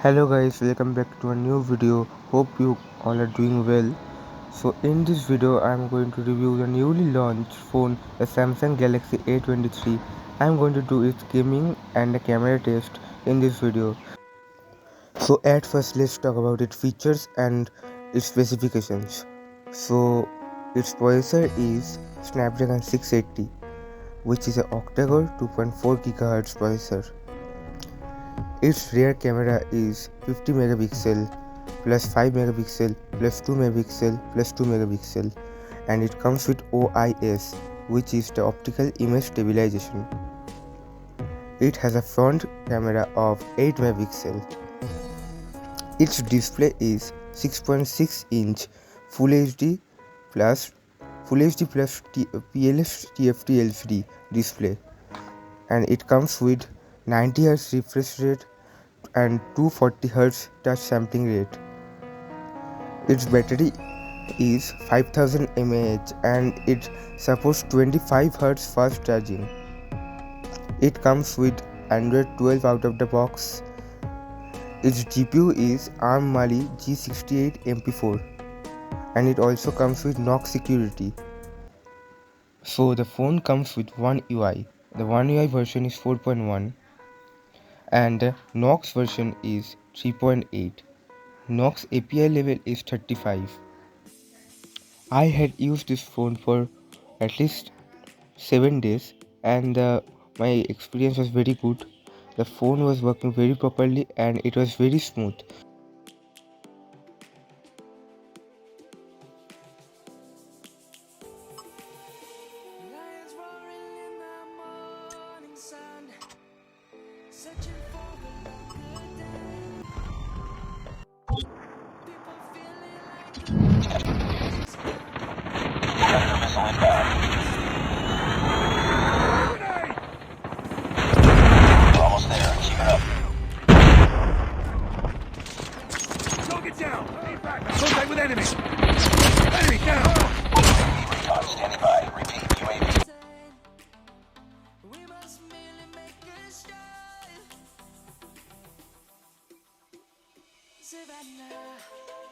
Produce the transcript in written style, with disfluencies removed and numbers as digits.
Hello guys, welcome back to a new video. Hope you all are doing well. So in this video I am going to review the newly launched phone, the Samsung Galaxy A23. I am going to do its gaming and the camera test in this video. So at first let's talk about its features and its specifications. So its processor is Snapdragon 680, which is an octa-core 2.4 GHz processor. Its rear camera is 50 megapixel plus 5 megapixel plus 2 megapixel plus 2 megapixel, and it comes with OIS, which is the optical image stabilization. It has a front camera of 8 megapixel. Its display is 6.6 inch Full HD plus PLS TFT LCD display, and it comes with 90 Hz refresh rate and 240 Hz touch sampling rate. Its battery is 5000 mAh and it supports 25 Hz fast charging. It comes with Android 12 out of the box. Its GPU is ARM Mali G68 MP4, and it also comes with knock security. So the phone comes with One UI. The One UI version is 4.1 and the Knox version is 3.8. Knox API level is 35. I had used this phone for at least 7 days, and my experience was very good. The phone was working very properly and it was very smooth. Lions roaring in the morning sun, searching for a good day. People feeling like the world is coming. Almost there. Keep it up. Target down! Contact with enemy! Enemy down! UAV recon standing by. Repeat, UAV. We must merely make a start. Savannah.